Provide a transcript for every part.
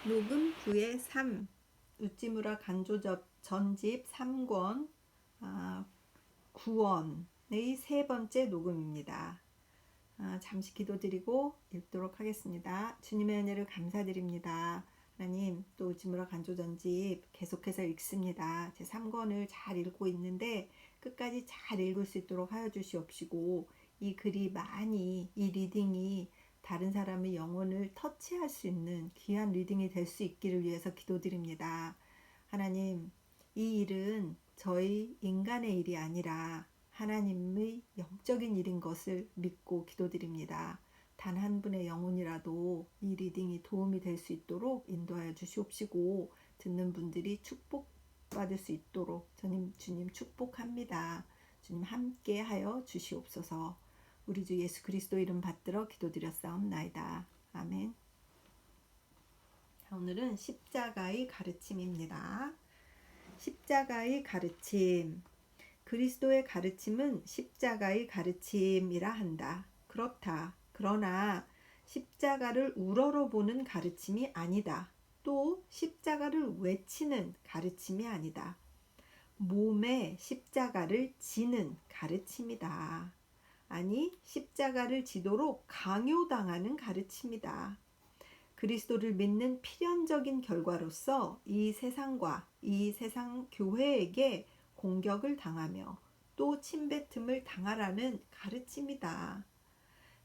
녹음 9의 3 우찌무라 간조 전집 3권 구원의 세 번째 녹음입니다. 잠시 기도드리고 읽도록 하겠습니다. 주님의 은혜를 감사드립니다. 하나님, 또 우찌무라 간조 전집 계속해서 읽습니다. 제 3권을 잘 읽고 있는데 끝까지 잘 읽을 수 있도록 하여 주시옵시고, 이 글이 많이, 이 리딩이 다른 사람의 영혼을 터치할 수 있는 귀한 리딩이 될 수 있기를 위해서 기도드립니다. 하나님, 이 일은 저희 인간의 일이 아니라 하나님의 영적인 일인 것을 믿고 기도드립니다. 단 한 분의 영혼이라도 이 리딩이 도움이 될 수 있도록 인도하여 주시옵시고, 듣는 분들이 축복받을 수 있도록 주님 축복합니다. 주님 함께 하여 주시옵소서. 우리 주 예수 그리스도 이름 받들어 기도드렸사옵나이다. 아멘. 오늘은 십자가의 가르침입니다. 십자가의 가르침. 그리스도의 가르침은 십자가의 가르침이라 한다. 그렇다. 그러나 십자가를 우러러 보는 가르침이 아니다. 또 십자가를 외치는 가르침이 아니다. 몸에 십자가를 지는 가르침이다. 아니, 십자가를 지도록 강요당하는 가르침이다. 그리스도를 믿는 필연적인 결과로서 이 세상과 이 세상 교회에게 공격을 당하며 또 침뱉음을 당하라는 가르침이다.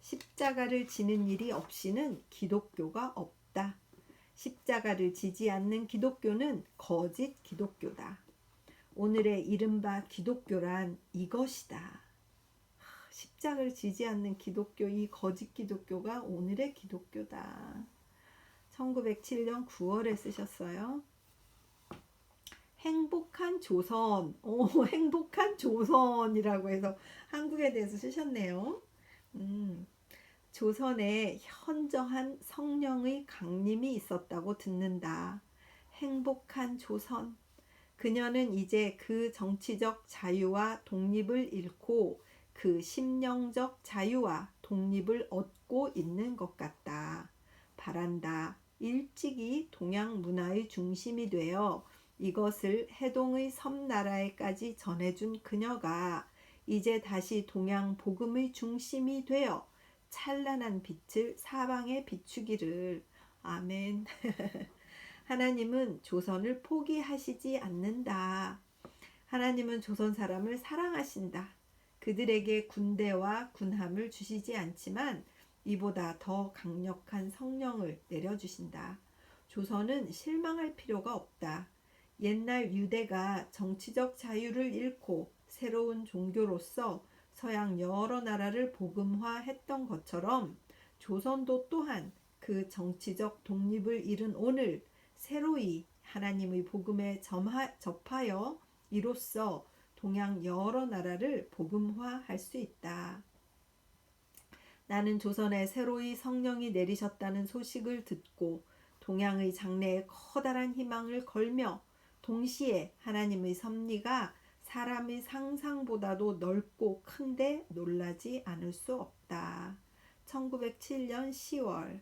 십자가를 지는 일이 없이는 기독교가 없다. 십자가를 지지 않는 기독교는 거짓 기독교다. 오늘의 이른바 기독교란 이것이다. 십자가를 지지 않는 기독교, 이 거짓 기독교가 오늘의 기독교다. 1907년 9월에 쓰셨어요. 행복한 조선, 행복한 조선이라고 해서 한국에 대해서 쓰셨네요. 조선에 현저한 성령의 강림이 있었다고 듣는다. 행복한 조선. 그녀는 이제 그 정치적 자유와 독립을 잃고 그 심령적 자유와 독립을 얻고 있는 것 같다. 바란다. 일찍이 동양 문화의 중심이 되어 이것을 해동의 섬나라에까지 전해준 그녀가 이제 다시 동양 복음의 중심이 되어 찬란한 빛을 사방에 비추기를. 아멘. 하나님은 조선을 포기하시지 않는다. 하나님은 조선 사람을 사랑하신다. 그들에게 군대와 군함을 주시지 않지만 이보다 더 강력한 성령을 내려주신다. 조선은 실망할 필요가 없다. 옛날 유대가 정치적 자유를 잃고 새로운 종교로서 서양 여러 나라를 복음화했던 것처럼 조선도 또한 그 정치적 독립을 잃은 오늘 새로이 하나님의 복음에 접하여 이로써 동양 여러 나라를 복음화할 수 있다. 나는 조선에 새로이 성령이 내리셨다는 소식을 듣고 동양의 장래에 커다란 희망을 걸며 동시에 하나님의 섭리가 사람의 상상보다도 넓고 큰데 놀라지 않을 수 없다. 1907년 10월.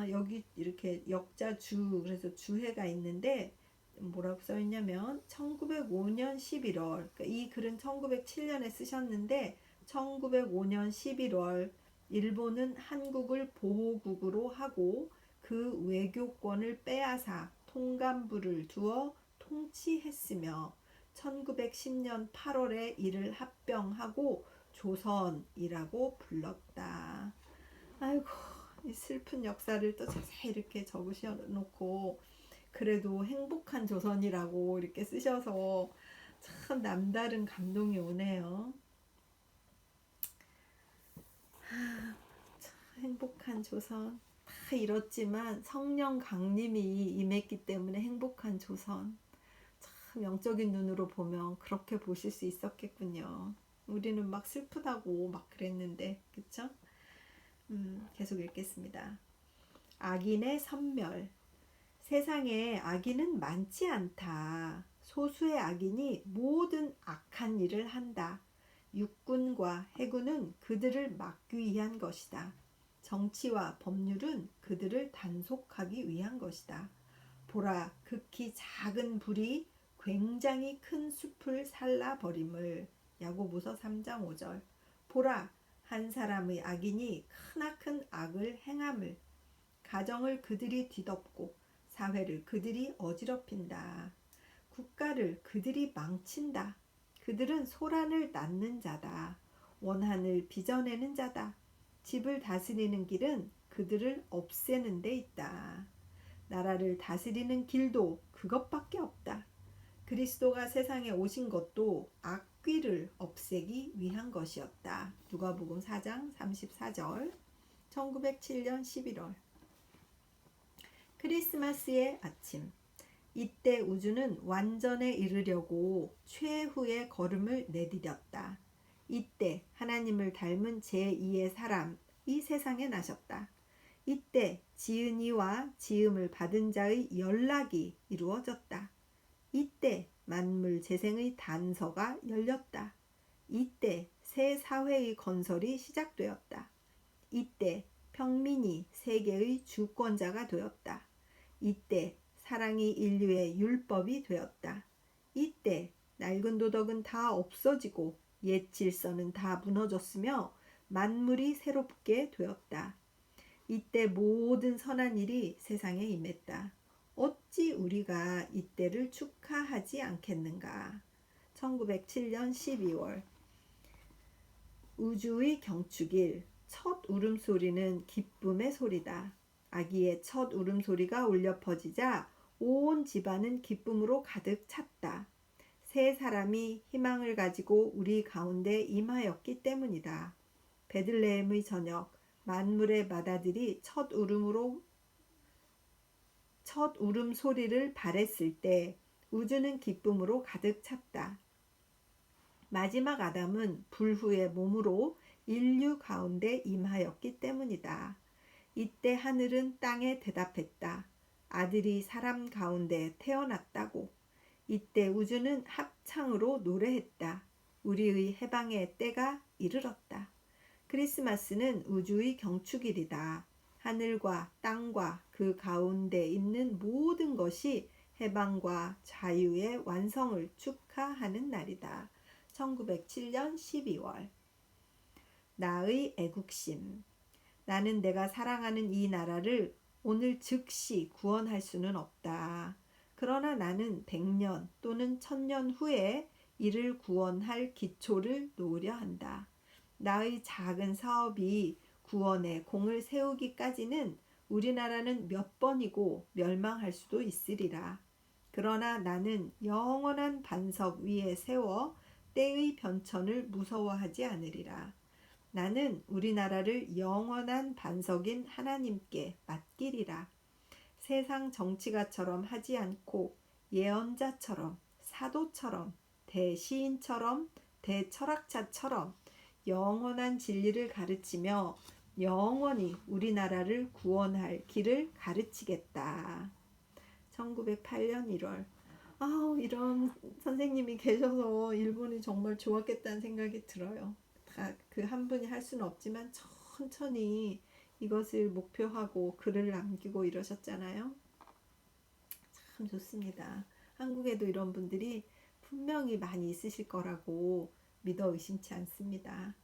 여기 이렇게 역자 주, 그래서 주해가 있는데 뭐라고 써있냐면 1905년 11월. 그러니까 이 글은 1907년에 쓰셨는데 1905년 11월 일본은 한국을 보호국으로 하고 그 외교권을 빼앗아 통감부를 두어 통치했으며 1910년 8월에 이를 합병하고 조선이라고 불렀다. 아이고, 이 슬픈 역사를 또 자세히 이렇게 적으셔 놓고 그래도 행복한 조선이라고 이렇게 쓰셔서 참 남다른 감동이 오네요. 행복한 조선. 다 잃었지만 성령 강림이 임했기 때문에 행복한 조선. 참 영적인 눈으로 보면 그렇게 보실 수 있었겠군요. 우리는 막 슬프다고 막 그랬는데, 그쵸? 계속 읽겠습니다. 악인의 선멸. 세상에 악인은 많지 않다. 소수의 악인이 모든 악한 일을 한다. 육군과 해군은 그들을 막기 위한 것이다. 정치와 법률은 그들을 단속하기 위한 것이다. 보라, 극히 작은 불이 굉장히 큰 숲을 살라버림을. 야고보서 3장 5절. 보라, 한 사람의 악인이 크나큰 악을 행함을. 가정을 그들이 뒤덮고 사회를 그들이 어지럽힌다. 국가를 그들이 망친다. 그들은 소란을 낳는 자다. 원한을 빚어내는 자다. 집을 다스리는 길은 그들을 없애는 데 있다. 나라를 다스리는 길도 그것밖에 없다. 그리스도가 세상에 오신 것도 악귀를 없애기 위한 것이었다. 누가복음 4장 34절. 1907년 11월. 크리스마스의 아침. 이때 우주는 완전에 이르려고 최후의 걸음을 내디뎠다. 이때 하나님을 닮은 제2의 사람이 세상에 나셨다. 이때 지은 이와 지음을 받은 자의 연락이 이루어졌다. 이때 만물 재생의 단서가 열렸다. 이때 새 사회의 건설이 시작되었다. 이때 평민이 세계의 주권자가 되었다. 이때 사랑이 인류의 율법이 되었다. 이때 낡은 도덕은 다 없어지고 옛 질서는 다 무너졌으며 만물이 새롭게 되었다. 이때 모든 선한 일이 세상에 임했다. 어찌 우리가 이때를 축하하지 않겠는가. 1907년 12월. 우주의 경축일. 첫 울음소리는 기쁨의 소리다. 아기의 첫 울음소리가 울려 퍼지자 온 집안은 기쁨으로 가득 찼다. 새 사람이 희망을 가지고 우리 가운데 임하였기 때문이다. 베들레헴의 저녁, 만물의 맏아들이 첫 울음소리를 발했을 때 우주는 기쁨으로 가득 찼다. 마지막 아담은 불후의 몸으로 인류 가운데 임하였기 때문이다. 이때 하늘은 땅에 대답했다. 아들이 사람 가운데 태어났다고. 이때 우주는 합창으로 노래했다. 우리의 해방의 때가 이르렀다. 크리스마스는 우주의 경축일이다. 하늘과 땅과 그 가운데 있는 모든 것이 해방과 자유의 완성을 축하하는 날이다. 1907년 12월. 나의 애국심. 나는 내가 사랑하는 이 나라를 오늘 즉시 구원할 수는 없다. 그러나 나는 100년 또는 1000년 후에 이를 구원할 기초를 놓으려 한다. 나의 작은 사업이 구원의 공을 세우기까지는 우리나라는 몇 번이고 멸망할 수도 있으리라. 그러나 나는 영원한 반석 위에 세워 때의 변천을 무서워하지 않으리라. 나는 우리나라를 영원한 반석인 하나님께 맡기리라. 세상 정치가처럼 하지 않고 예언자처럼, 사도처럼, 대시인처럼, 대철학자처럼 영원한 진리를 가르치며 영원히 우리나라를 구원할 길을 가르치겠다. 1908년 1월. 이런 선생님이 계셔서 일본이 정말 좋았겠다는 생각이 들어요. 다 그 한 분이 할 수는 없지만 천천히 이것을 목표하고 글을 남기고 이러셨잖아요. 참 좋습니다. 한국에도 이런 분들이 분명히 많이 있으실 거라고 믿어 의심치 않습니다.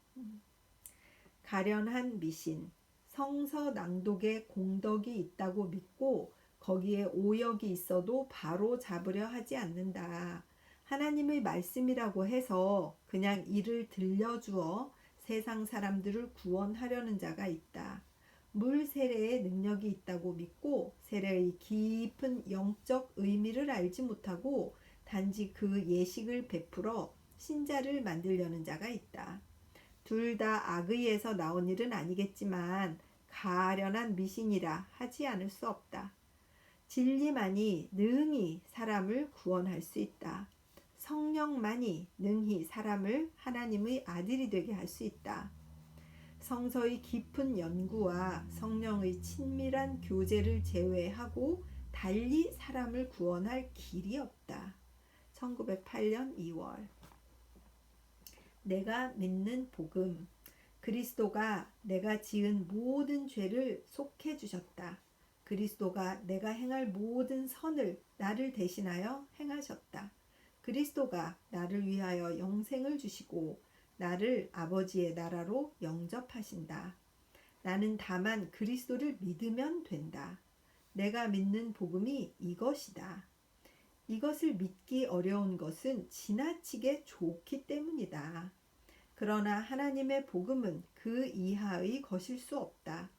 가련한 미신. 성서 낭독에 공덕이 있다고 믿고 거기에 오역이 있어도 바로 잡으려 하지 않는다. 하나님의 말씀이라고 해서 그냥 이를 들려주어 세상 사람들을 구원하려는 자가 있다. 물 세례의 능력이 있다고 믿고 세례의 깊은 영적 의미를 알지 못하고 단지 그 예식을 베풀어 신자를 만들려는 자가 있다. 둘 다 악의에서 나온 일은 아니겠지만 가련한 미신이라 하지 않을 수 없다. 진리만이 능히 사람을 구원할 수 있다. 성령만이 능히 사람을 하나님의 아들이 되게 할 수 있다. 성서의 깊은 연구와 성령의 친밀한 교제를 제외하고 달리 사람을 구원할 길이 없다. 1908년 2월. 내가 믿는 복음. 그리스도가 내가 지은 모든 죄를 속해 주셨다. 그리스도가 내가 행할 모든 선을 나를 대신하여 행하셨다. 그리스도가 나를 위하여 영생을 주시고 나를 아버지의 나라로 영접하신다. 나는 다만 그리스도를 믿으면 된다. 내가 믿는 복음이 이것이다. 이것을 믿기 어려운 것은 지나치게 좋기 때문이다. 그러나 하나님의 복음은 그 이하의 것일 수 없다.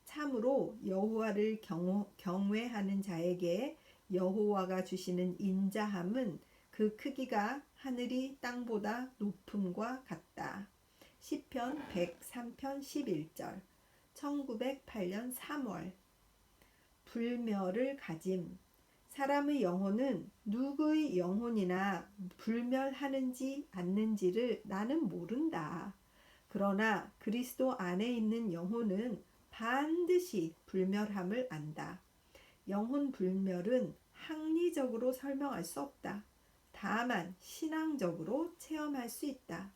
참으로 여호와를 경외하는 자에게 여호와가 주시는 인자함은 그 크기가 하늘이 땅보다 높음과 같다. 시편 103편 11절 1908년 3월 불멸을 가짐. 사람의 영혼은 누구의 영혼이나 불멸하는지 않는지를 나는 모른다. 그러나 그리스도 안에 있는 영혼은 반드시 불멸함을 안다. 영혼 불멸은 학리적으로 설명할 수 없다. 다만 신앙적으로 체험할 수 있다.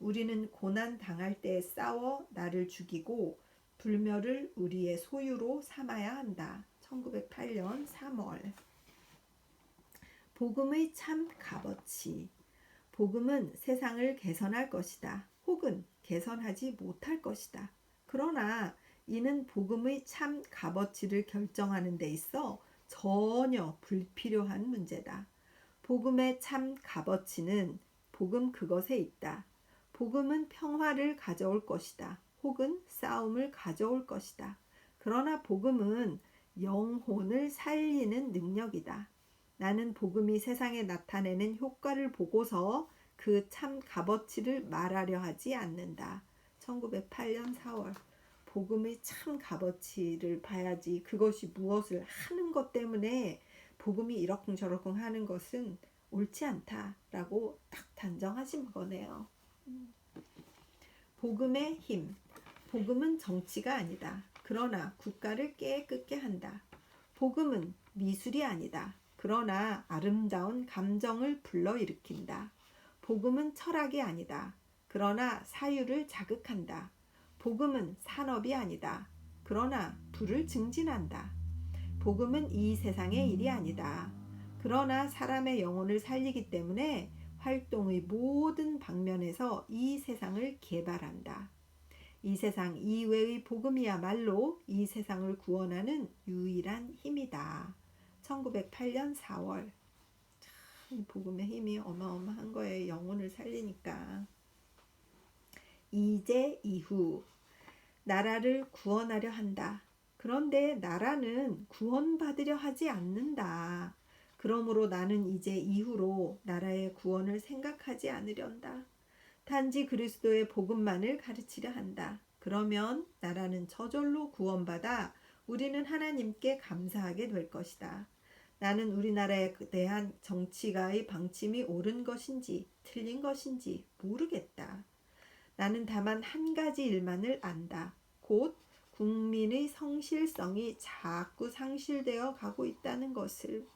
우리는 고난 당할 때 싸워 나를 죽이고 불멸을 우리의 소유로 삼아야 한다. 1908년 3월 복음의 참 값어치. 복음은 세상을 개선할 것이다. 혹은 개선하지 못할 것이다. 그러나 이는 복음의 참 값어치를 결정하는 데 있어 전혀 불필요한 문제다. 복음의 참 값어치는 복음 그것에 있다. 복음은 평화를 가져올 것이다. 혹은 싸움을 가져올 것이다. 그러나 복음은 영혼을 살리는 능력이다. 나는 복음이 세상에 나타내는 효과를 보고서 그 참 값어치를 말하려 하지 않는다. 1908년 4월 복음의 참 값어치를 봐야지 그것이 무엇을 하는 것 때문에 복음이 이러쿵저러쿵 하는 것은 옳지 않다라고 딱 단정하신 거네요. 복음의 힘. 복음은 정치가 아니다. 그러나 국가를 깨끗게 한다. 복음은 미술이 아니다. 그러나 아름다운 감정을 불러일으킨다. 복음은 철학이 아니다. 그러나 사유를 자극한다. 복음은 산업이 아니다. 그러나 부를 증진한다. 복음은 이 세상의 일이 아니다. 그러나 사람의 영혼을 살리기 때문에 활동의 모든 방면에서 이 세상을 개발한다. 이 세상 이외의 복음이야말로 이 세상을 구원하는 유일한 힘이다. 1908년 4월. 참 복음의 힘이 어마어마한 거예요. 영혼을 살리니까. 이제 이후 나라를 구원하려 한다. 그런데 나라는 구원받으려 하지 않는다. 그러므로 나는 이제 이후로 나라의 구원을 생각하지 않으련다. 단지 그리스도의 복음만을 가르치려 한다. 그러면 나라는 저절로 구원받아 우리는 하나님께 감사하게 될 것이다. 나는 우리나라에 대한 정치가의 방침이 옳은 것인지 틀린 것인지 모르겠다. 나는 다만 한 가지 일만을 안다. 곧 국민의 성실성이 자꾸 상실되어 가고 있다는 것을.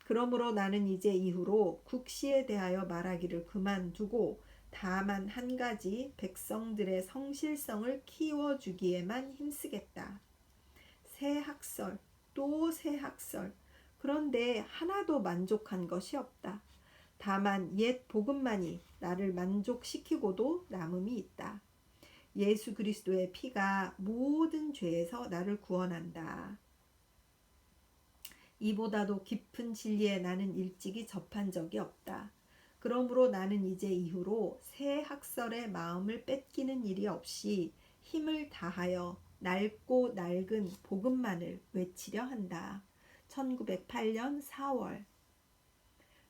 그러므로 나는 이제 이후로 국시에 대하여 말하기를 그만두고 다만 한 가지 백성들의 성실성을 키워주기에만 힘쓰겠다. 새 학설, 또 새 학설. 그런데 하나도 만족한 것이 없다. 다만 옛 복음만이 나를 만족시키고도 남음이 있다. 예수 그리스도의 피가 모든 죄에서 나를 구원한다. 이보다도 깊은 진리에 나는 일찍이 접한 적이 없다. 그러므로 나는 이제 이후로 새 학설의 마음을 뺏기는 일이 없이 힘을 다하여 낡고 낡은 복음만을 외치려 한다. 1908년 4월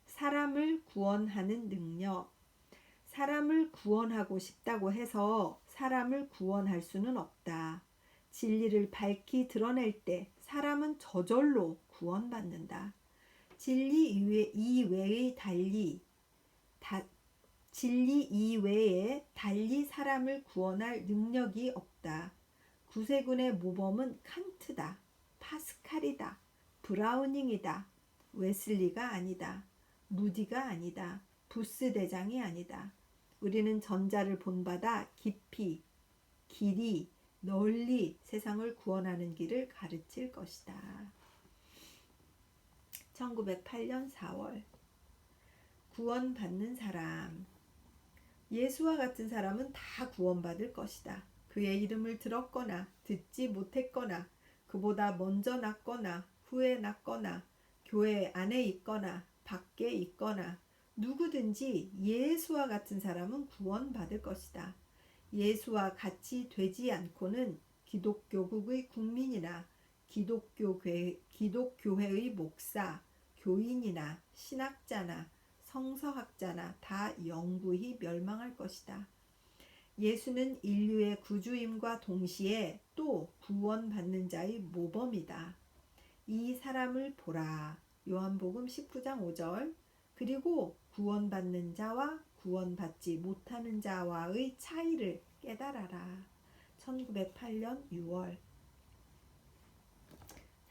사람을 구원하는 능력. 사람을 구원하고 싶다고 해서 사람을 구원할 수는 없다. 진리를 밝히 드러낼 때 사람은 저절로 구원받는다. 진리 이외에 달리 사람을 구원할 능력이 없다. 구세군의 모범은 칸트다. 파스칼이다. 브라우닝이다. 웨슬리가 아니다. 무디가 아니다. 부스 대장이 아니다. 우리는 전자를 본받아 깊이 길이 널리 세상을 구원하는 길을 가르칠 것이다. 1908년 4월 구원받는 사람. 예수와 같은 사람은 다 구원받을 것이다. 그의 이름을 들었거나 듣지 못했거나 그보다 먼저 났거나 후에 났거나 교회 안에 있거나 밖에 있거나 누구든지 예수와 같은 사람은 구원받을 것이다. 예수와 같이 되지 않고는 기독교국의 국민이나 기독교회의 목사, 교인이나 신학자나 성서학자나 다 영구히 멸망할 것이다. 예수는 인류의 구주임과 동시에 또 구원받는 자의 모범이다. 이 사람을 보라. 요한복음 19장 5절. 그리고 구원받는 자와 구원받지 못하는 자와의 차이를 깨달아라. 1908년 6월.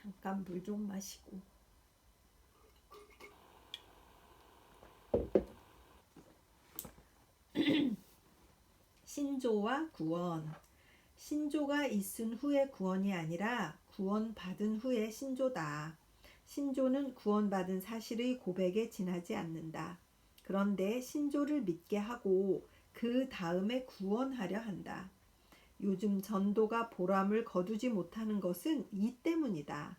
잠깐 물 좀 마시고. 신조와 구원. 신조가 있은 후의 구원이 아니라 구원받은 후의 신조다. 신조는 구원받은 사실의 고백에 지나지 않는다. 그런데 신조를 믿게 하고 그 다음에 구원하려 한다. 요즘 전도가 보람을 거두지 못하는 것은 이 때문이다.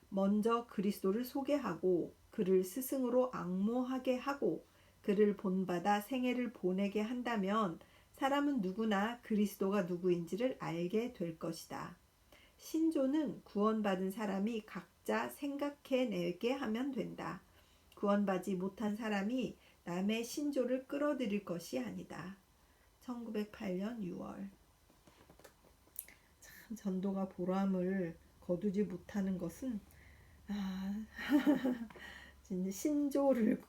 먼저 그리스도를 소개하고 그를 스승으로 앙모하게 하고 그를 본받아 생애를 보내게 한다면 사람은 누구나 그리스도가 누구인지를 알게 될 것이다. 신조는 구원받은 사람이 각자 생각해내게 하면 된다. 구원받지 못한 사람이 남의 신조를 끌어들일 것이 아니다. 1908년 6월. 참 전도가 보람을 거두지 못하는 것은 진짜 신조를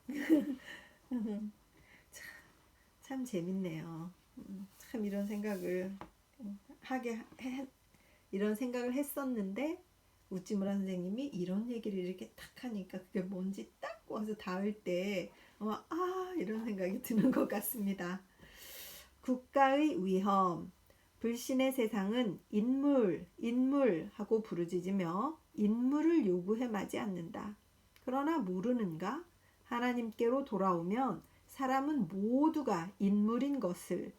참 재밌네요. 참 이런 생각을 이런 생각을 했었는데 우찌무라 선생님이 이런 얘기를 이렇게 탁 하니까 그게 뭔지 딱 와서 닿을 때 이런 생각이 드는 것 같습니다. 국가의 위험. 불신의 세상은 인물 하고 부르짖으며 인물을 요구해 마지 않는다. 그러나 모르는가? 하나님께로 돌아오면 사람은 모두가 인물인 것을,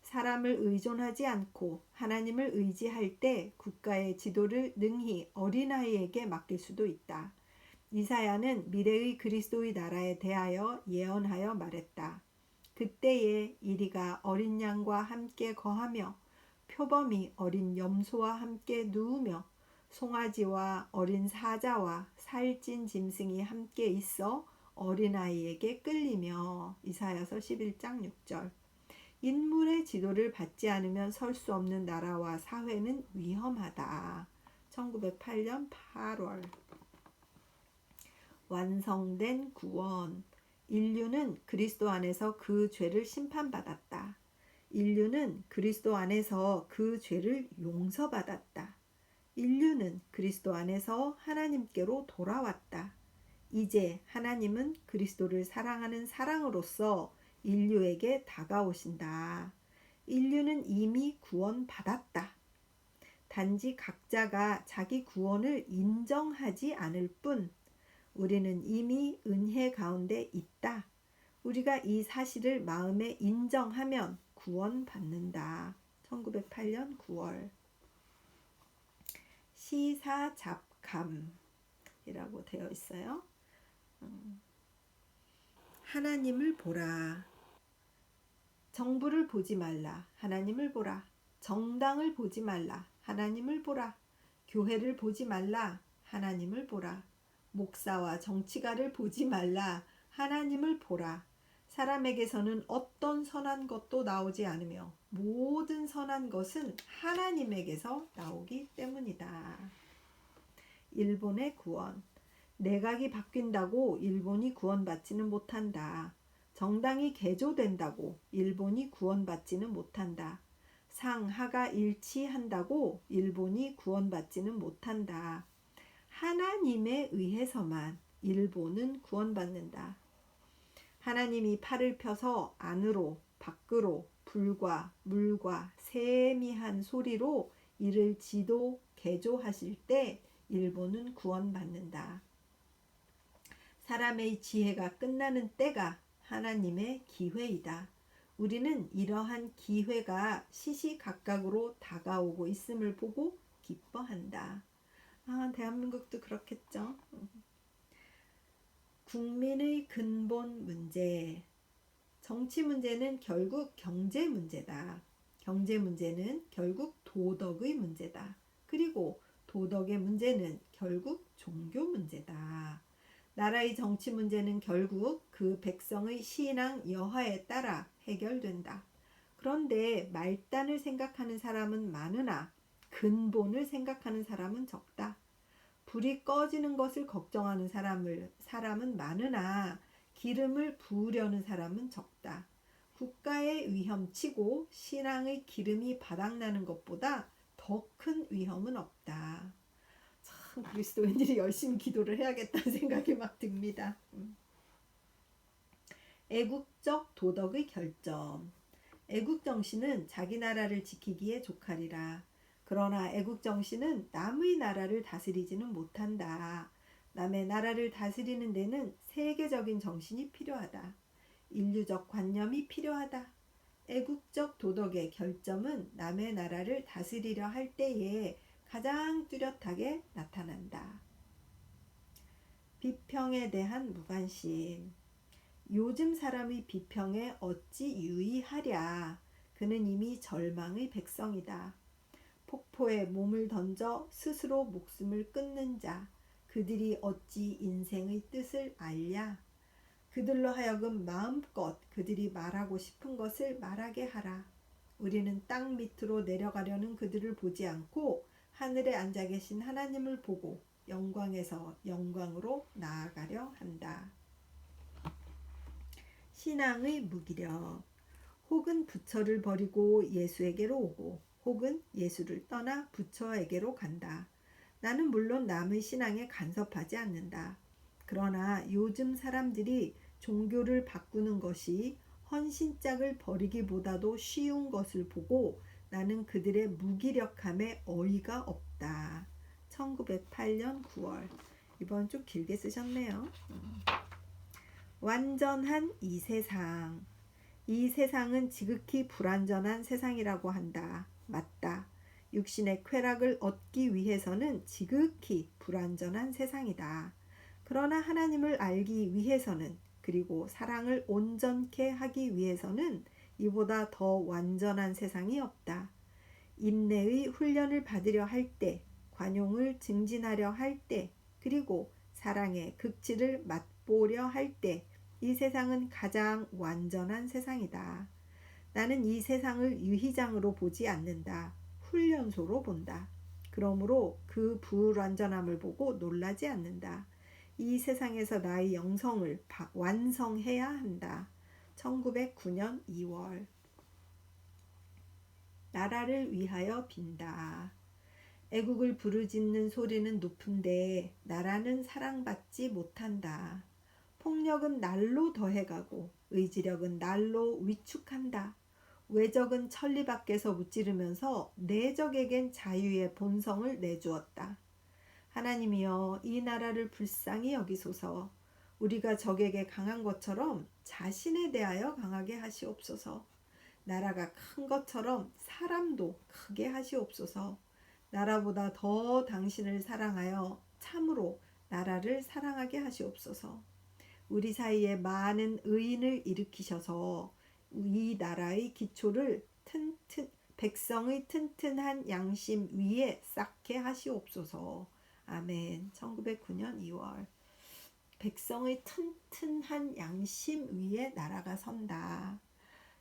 사람을 의존하지 않고 하나님을 의지할 때 국가의 지도를 능히 어린아이에게 맡길 수도 있다. 이사야는 미래의 그리스도의 나라에 대하여 예언하여 말했다. 그때에 이리가 어린 양과 함께 거하며 표범이 어린 염소와 함께 누우며 송아지와 어린 사자와 살찐 짐승이 함께 있어 어린아이에게 끌리며. 이사야서 11장 6절. 인물의 지도를 받지 않으면 설 수 없는 나라와 사회는 위험하다. 1908년 8월. 완성된 구원. 인류는 그리스도 안에서 그 죄를 심판받았다. 인류는 그리스도 안에서 그 죄를 용서받았다. 인류는 그리스도 안에서 하나님께로 돌아왔다. 이제 하나님은 그리스도를 사랑하는 사랑으로서 인류에게 다가오신다. 인류는 이미 구원받았다. 단지 각자가 자기 구원을 인정하지 않을 뿐 우리는 이미 은혜 가운데 있다. 우리가 이 사실을 마음에 인정하면 구원받는다. 1908년 9월. 시사잡감이라고 되어 있어요. 하나님을 보라. 정부를 보지 말라. 하나님을 보라. 정당을 보지 말라. 하나님을 보라. 교회를 보지 말라. 하나님을 보라. 목사와 정치가를 보지 말라. 하나님을 보라. 사람에게서는 어떤 선한 것도 나오지 않으며 모든 선한 것은 하나님에게서 나오기 때문이다. 일본의 구원. 내각이 바뀐다고 일본이 구원받지는 못한다. 정당이 개조된다고 일본이 구원받지는 못한다. 상하가 일치한다고 일본이 구원받지는 못한다. 하나님에 의해서만 일본은 구원받는다. 하나님이 팔을 펴서 안으로, 밖으로, 불과 물과 세미한 소리로 이를 지도 개조하실 때 일본은 구원받는다. 사람의 지혜가 끝나는 때가 하나님의 기회이다. 우리는 이러한 기회가 시시각각으로 다가오고 있음을 보고 기뻐한다. 대한민국도 그렇겠죠. 국민의 근본 문제. 정치 문제는 결국 경제 문제다. 경제 문제는 결국 도덕의 문제다. 그리고 도덕의 문제는 결국 종교 문제다. 나라의 정치 문제는 결국 그 백성의 신앙 여하에 따라 해결된다. 그런데 말단을 생각하는 사람은 많으나 근본을 생각하는 사람은 적다. 불이 꺼지는 것을 걱정하는 사람은 많으나 기름을 부으려는 사람은 적다. 국가의 위험치고 신앙의 기름이 바닥나는 것보다 더 큰 위험은 없다. 참 그리스도인들이 열심히 기도를 해야겠다는 생각이 막 듭니다. 애국적 도덕의 결점. 애국정신은 자기 나라를 지키기에 족하리라. 그러나 애국정신은 남의 나라를 다스리지는 못한다. 남의 나라를 다스리는 데는 세계적인 정신이 필요하다. 인류적 관념이 필요하다. 애국적 도덕의 결점은 남의 나라를 다스리려 할 때에 가장 뚜렷하게 나타난다. 비평에 대한 무관심. 요즘 사람의 비평에 어찌 유의하랴. 그는 이미 절망의 백성이다. 폭포에 몸을 던져 스스로 목숨을 끊는 자. 그들이 어찌 인생의 뜻을 알랴. 그들로 하여금 마음껏 그들이 말하고 싶은 것을 말하게 하라. 우리는 땅 밑으로 내려가려는 그들을 보지 않고 하늘에 앉아 계신 하나님을 보고 영광에서 영광으로 나아가려 한다. 신앙의 무기력. 혹은 부처를 버리고 예수에게로 오고 혹은 예수를 떠나 부처에게로 간다. 나는 물론 남의 신앙에 간섭하지 않는다. 그러나 요즘 사람들이 종교를 바꾸는 것이 헌신짝을 버리기보다도 쉬운 것을 보고 나는 그들의 무기력함에 어이가 없다. 1908년 9월. 이번 좀 길게 쓰셨네요. 완전한 이 세상. 이 세상은 지극히 불완전한 세상이라고 한다. 맞다. 육신의 쾌락을 얻기 위해서는 지극히 불완전한 세상이다. 그러나 하나님을 알기 위해서는 그리고 사랑을 온전케 하기 위해서는 이보다 더 완전한 세상이 없다. 인내의 훈련을 받으려 할 때, 관용을 증진하려 할 때, 그리고 사랑의 극치를 맛보려 할 때, 이 세상은 가장 완전한 세상이다. 나는 이 세상을 유희장으로 보지 않는다. 훈련소로 본다. 그러므로 그 불완전함을 보고 놀라지 않는다. 이 세상에서 나의 영성을 완성해야 한다. 1909년 2월. 나라를 위하여 빈다. 애국을 부르짖는 소리는 높은데 나라는 사랑받지 못한다. 폭력은 날로 더해가고 의지력은 날로 위축한다. 외적은 천리 밖에서 무찌르면서 내적에겐 자유의 본성을 내주었다. 하나님이여 이 나라를 불쌍히 여기소서. 우리가 적에게 강한 것처럼 자신에 대하여 강하게 하시옵소서. 나라가 큰 것처럼 사람도 크게 하시옵소서. 나라보다 더 당신을 사랑하여 참으로 나라를 사랑하게 하시옵소서. 우리 사이에 많은 의인을 일으키셔서 이 나라의 기초를 백성의 튼튼한 양심 위에 쌓게 하시옵소서. 아멘. 1909년 2월. 백성의 튼튼한 양심 위에 나라가 선다.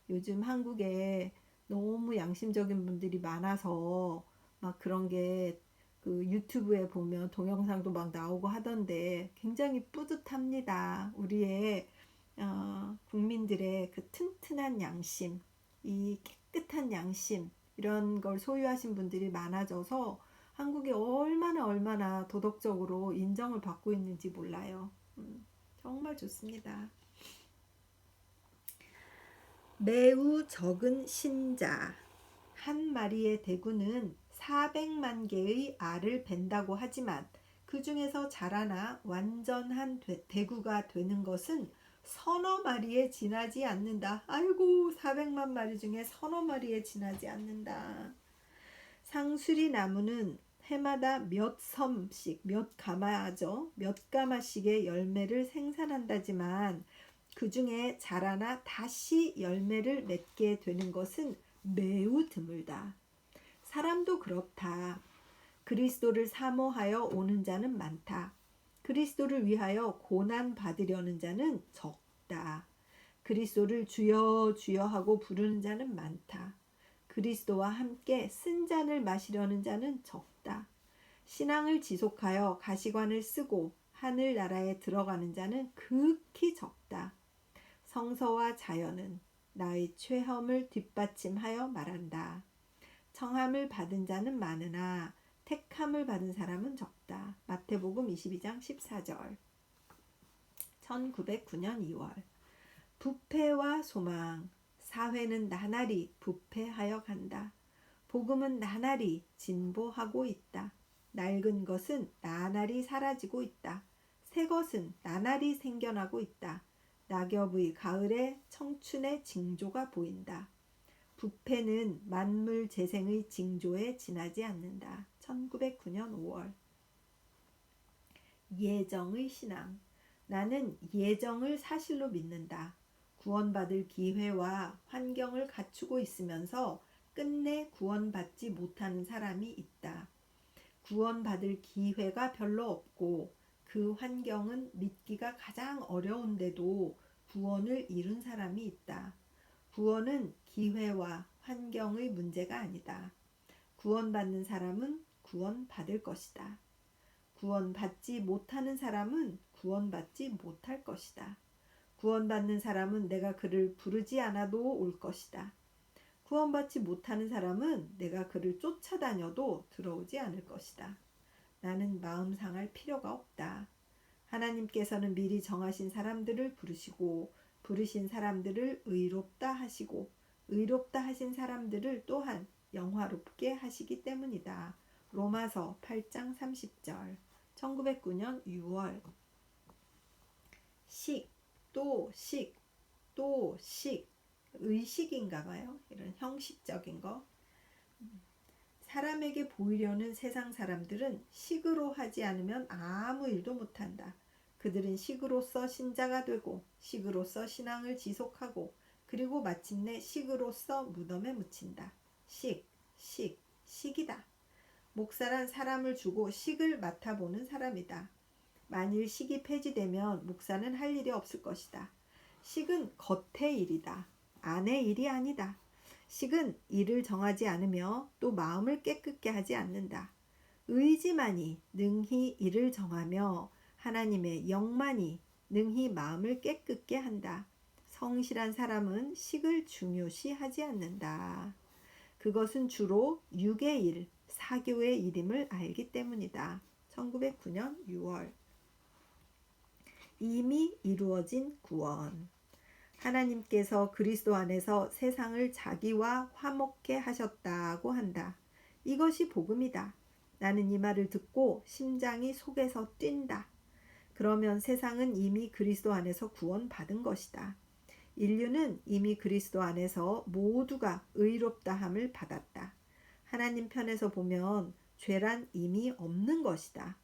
요즘 한국에 너무 양심적인 분들이 많아서 막 그런 게 그 유튜브에 보면 동영상도 막 나오고 하던데 굉장히 뿌듯합니다. 우리의 국민들의 그 튼튼한 양심, 이 깨끗한 양심 이런 걸 소유하신 분들이 많아져서 한국이 얼마나 도덕적으로 인정을 받고 있는지 몰라요. 정말 좋습니다. 매우 적은 신자. 한 마리의 대구는 400만 개의 알을 벤다고 하지만 그 중에서 자라나 완전한 대구가 되는 것은 서너 마리에 지나지 않는다. 아이고, 400만 마리 중에 서너 마리에 지나지 않는다. 상수리 나무는 해마다 몇 섬씩, 몇 가마죠. 몇 가마씩의 열매를 생산한다지만 그 중에 자라나 다시 열매를 맺게 되는 것은 매우 드물다. 사람도 그렇다. 그리스도를 사모하여 오는 자는 많다. 그리스도를 위하여 고난 받으려는 자는 적다. 그리스도를 주여 주여 하고 부르는 자는 많다. 그리스도와 함께 쓴 잔을 마시려는 자는 적다. 신앙을 지속하여 가시관을 쓰고 하늘나라에 들어가는 자는 극히 적다. 성서와 자연은 나의 최험을 뒷받침하여 말한다. 청함을 받은 자는 많으나 택함을 받은 사람은 적다. 마태복음 22장 14절. 1909년 2월. 부패와 소망. 사회는 나날이 부패하여 간다. 복음은 나날이 진보하고 있다. 낡은 것은 나날이 사라지고 있다. 새 것은 나날이 생겨나고 있다. 낙엽의 가을에 청춘의 징조가 보인다. 부패는 만물 재생의 징조에 지나지 않는다. 1909년 5월. 예정의 신앙. 나는 예정을 사실로 믿는다. 구원받을 기회와 환경을 갖추고 있으면서 끝내 구원받지 못하는 사람이 있다. 구원받을 기회가 별로 없고 그 환경은 믿기가 가장 어려운데도 구원을 이룬 사람이 있다. 구원은 기회와 환경의 문제가 아니다. 구원받는 사람은 구원받을 것이다. 구원받지 못하는 사람은 구원받지 못할 것이다. 구원받는 사람은 내가 그를 부르지 않아도 올 것이다. 구원받지 못하는 사람은 내가 그를 쫓아다녀도 들어오지 않을 것이다. 나는 마음 상할 필요가 없다. 하나님께서는 미리 정하신 사람들을 부르시고 부르신 사람들을 의롭다 하시고 의롭다 하신 사람들을 또한 영화롭게 하시기 때문이다. 로마서 8장 30절. 1909년 6월. 식, 또 식, 또 식. 의식인가 봐요. 이런 형식적인 거. 사람에게 보이려는 세상 사람들은 식으로 하지 않으면 아무 일도 못한다. 그들은 식으로서 신자가 되고 식으로서 신앙을 지속하고 그리고 마침내 식으로서 무덤에 묻힌다. 식이다. 목사란 사람을 주고 식을 맡아보는 사람이다. 만일 식이 폐지되면 목사는 할 일이 없을 것이다. 식은 겉의 일이다. 안의 일이 아니다. 식은 일을 정하지 않으며 또 마음을 깨끗게 하지 않는다. 의지만이 능히 일을 정하며 하나님의 영만이 능히 마음을 깨끗게 한다. 성실한 사람은 식을 중요시하지 않는다. 그것은 주로 육의 일, 사교의 일임을 알기 때문이다. 1909년 6월. 이미 이루어진 구원. 하나님께서 그리스도 안에서 세상을 자기와 화목케 하셨다고 한다. 이것이 복음이다. 나는 이 말을 듣고 심장이 속에서 뛴다. 그러면 세상은 이미 그리스도 안에서 구원받은 것이다. 인류는 이미 그리스도 안에서 모두가 의롭다함을 받았다. 하나님 편에서 보면 죄란 이미 없는 것이다.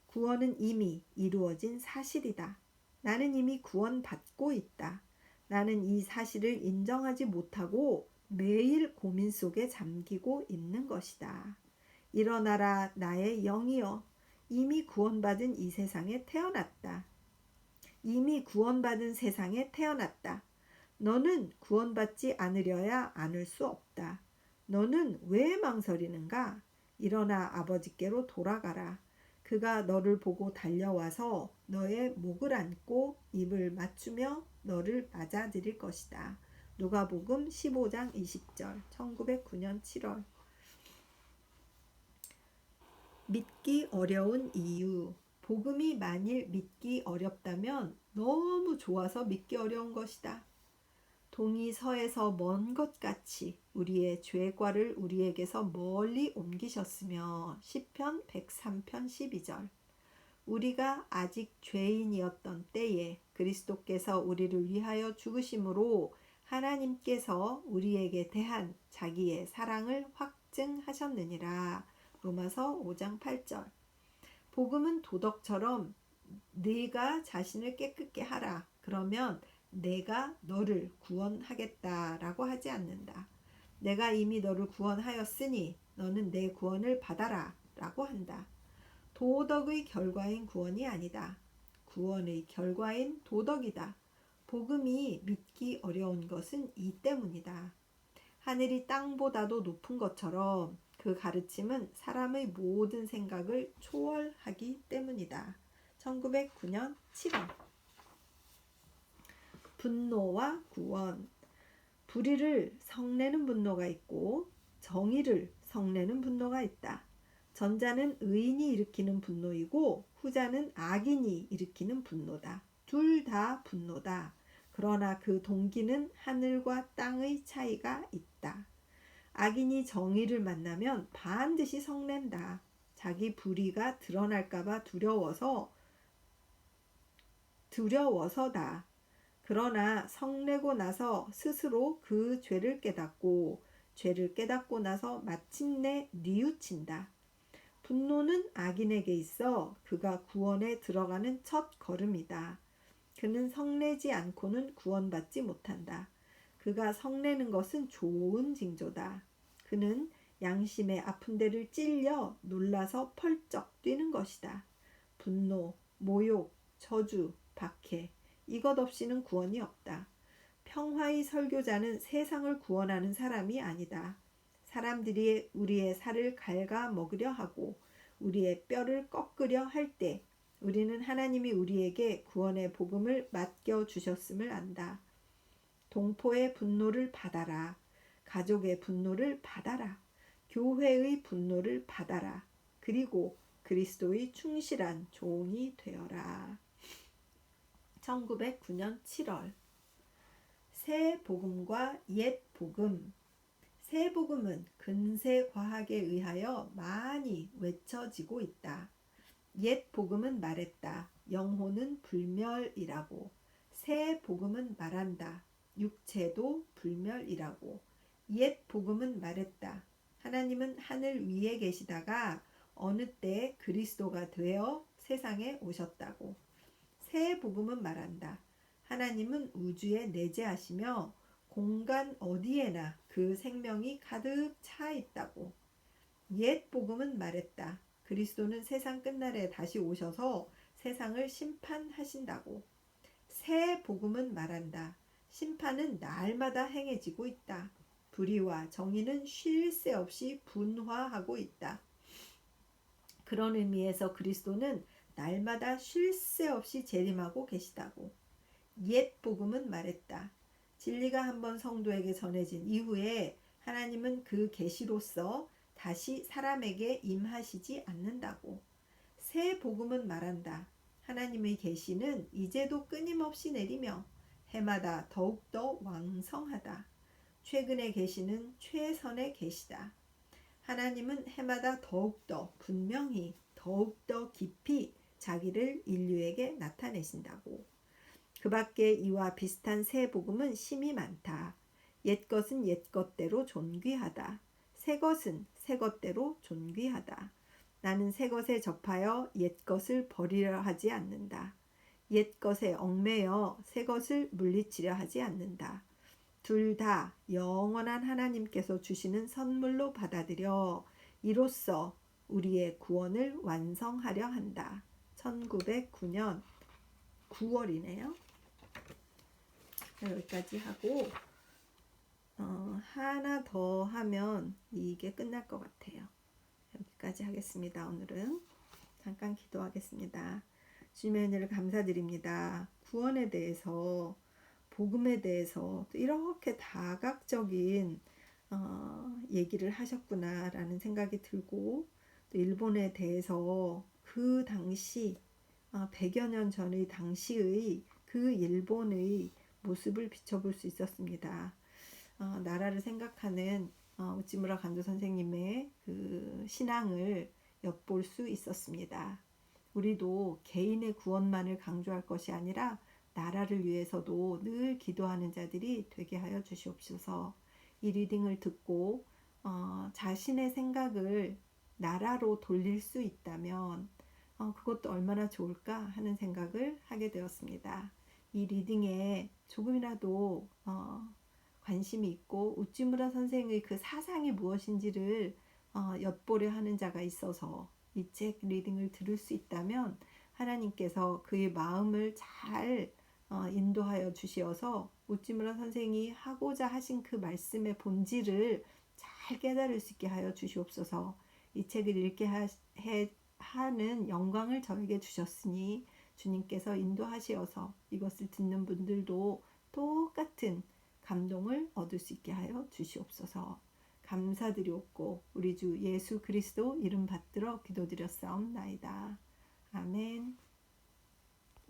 구원은 이미 이루어진 사실이다. 나는 이미 구원받고 있다. 나는 이 사실을 인정하지 못하고 매일 고민 속에 잠기고 있는 것이다. 일어나라 나의 영이여. 이미 구원받은 이 세상에 태어났다. 이미 구원받은 세상에 태어났다. 너는 구원받지 않으려야 않을 수 없다. 너는 왜 망설이는가? 일어나 아버지께로 돌아가라. 그가 너를 보고 달려와서 너의 목을 안고 입을 맞추며 너를 맞아들일 것이다. 누가복음 15장 20절. 1909년 7월. 믿기 어려운 이유. 복음이 만일 믿기 어렵다면 너무 좋아서 믿기 어려운 것이다. 동이 서에서 먼 것 같이 우리의 죄과를 우리에게서 멀리 옮기셨으며 시편 103편 12절 우리가 아직 죄인이었던 때에 그리스도께서 우리를 위하여 죽으심으로 하나님께서 우리에게 대한 자기의 사랑을 확증하셨느니라. 로마서 5장 8절 복음은 도덕처럼 네가 자신을 깨끗게 하라. 그러면 내가 너를 구원하겠다라고 하지 않는다. 내가 이미 너를 구원하였으니 너는 내 구원을 받아라 라고 한다. 도덕의 결과인 구원이 아니다. 구원의 결과인 도덕이다. 복음이 믿기 어려운 것은 이 때문이다. 하늘이 땅보다도 높은 것처럼 그 가르침은 사람의 모든 생각을 초월하기 때문이다. 1909년 7월 분노와 구원 불의를 성내는 분노가 있고 정의를 성내는 분노가 있다. 전자는 의인이 일으키는 분노이고 후자는 악인이 일으키는 분노다. 둘 다 분노다. 그러나 그 동기는 하늘과 땅의 차이가 있다. 악인이 정의를 만나면 반드시 성낸다. 자기 불의가 드러날까봐 두려워서다. 그러나 성내고 나서 스스로 그 죄를 깨닫고 죄를 깨닫고 나서 마침내 뉘우친다. 분노는 악인에게 있어 그가 구원에 들어가는 첫 걸음이다. 그는 성내지 않고는 구원받지 못한다. 그가 성내는 것은 좋은 징조다. 그는 양심의 아픈 데를 찔려 놀라서 펄쩍 뛰는 것이다. 분노, 모욕, 저주, 박해 이것 없이는 구원이 없다. 평화의 설교자는 세상을 구원하는 사람이 아니다. 사람들이 우리의 살을 갉아먹으려 하고 우리의 뼈를 꺾으려 할 때 우리는 하나님이 우리에게 구원의 복음을 맡겨주셨음을 안다. 동포의 분노를 받아라. 가족의 분노를 받아라. 교회의 분노를 받아라. 그리고 그리스도의 충실한 종이 되어라. 1909년 7월 새 복음과 옛 복음 새 복음은 근세 과학에 의하여 많이 외쳐지고 있다. 옛 복음은 말했다. 영혼은 불멸이라고. 새 복음은 말한다. 육체도 불멸이라고. 옛 복음은 말했다. 하나님은 하늘 위에 계시다가 어느 때 그리스도가 되어 세상에 오셨다고. 새 복음은 말한다. 하나님은 우주에 내재하시며 공간 어디에나 그 생명이 가득 차 있다고. 옛 복음은 말했다. 그리스도는 세상 끝날에 다시 오셔서 세상을 심판하신다고. 새 복음은 말한다. 심판은 날마다 행해지고 있다. 불의와 정의는 쉴 새 없이 분화하고 있다. 그런 의미에서 그리스도는 날마다 쉴 새 없이 재림하고 계시다고. 옛 복음은 말했다. 진리가 한번 성도에게 전해진 이후에 하나님은 그 계시로서 다시 사람에게 임하시지 않는다고. 새 복음은 말한다. 하나님의 계시는 이제도 끊임없이 내리며 해마다 더욱더 왕성하다. 최근의 계시는 최선의 계시다. 하나님은 해마다 더욱더 분명히 더욱더 깊이 자기를 인류에게 나타내신다고. 그 밖에 이와 비슷한 새 복음은 심이 많다. 옛것은 옛것대로 존귀하다. 새것은 새것대로 존귀하다. 나는 새것에 접하여 옛것을 버리려 하지 않는다. 옛것에 얽매여 새것을 물리치려 하지 않는다. 둘 다 영원한 하나님께서 주시는 선물로 받아들여 이로써 우리의 구원을 완성하려 한다. 1909년 9월이네요. 여기까지 하고 하나 더 하면 이게 끝날 것 같아요. 여기까지 하겠습니다. 오늘은 잠깐 기도하겠습니다. 주님의 은혜를 감사드립니다. 구원에 대해서 복음에 대해서 이렇게 다각적인 얘기를 하셨구나라는 생각이 들고 또 일본에 대해서 그 당시 100여 년 전의 당시의 그 일본의 모습을 비춰볼 수 있었습니다. 나라를 생각하는 우찌무라 간조 선생님의 그 신앙을 엿볼 수 있었습니다. 우리도 개인의 구원만을 강조할 것이 아니라 나라를 위해서도 늘 기도하는 자들이 되게 하여 주시옵소서. 이 리딩을 듣고 자신의 생각을 나라로 돌릴 수 있다면 그것도 얼마나 좋을까 하는 생각을 하게 되었습니다. 이 리딩에 조금이라도 관심이 있고 우찌무라 선생의 그 사상이 무엇인지를 엿보려 하는 자가 있어서 이 책 리딩을 들을 수 있다면 하나님께서 그의 마음을 잘 인도하여 주시어서 우찌무라 선생이 하고자 하신 그 말씀의 본질을 잘 깨달을 수 있게 하여 주시옵소서. 이 책을 읽게 하는 영광을 저에게 주셨으니 주님께서 인도하시어서 이것을 듣는 분들도 똑같은 감동을 얻을 수 있게 하여 주시옵소서. 감사드리옵고 우리 주 예수 그리스도 이름 받들어 기도드렸사옵나이다. 아멘.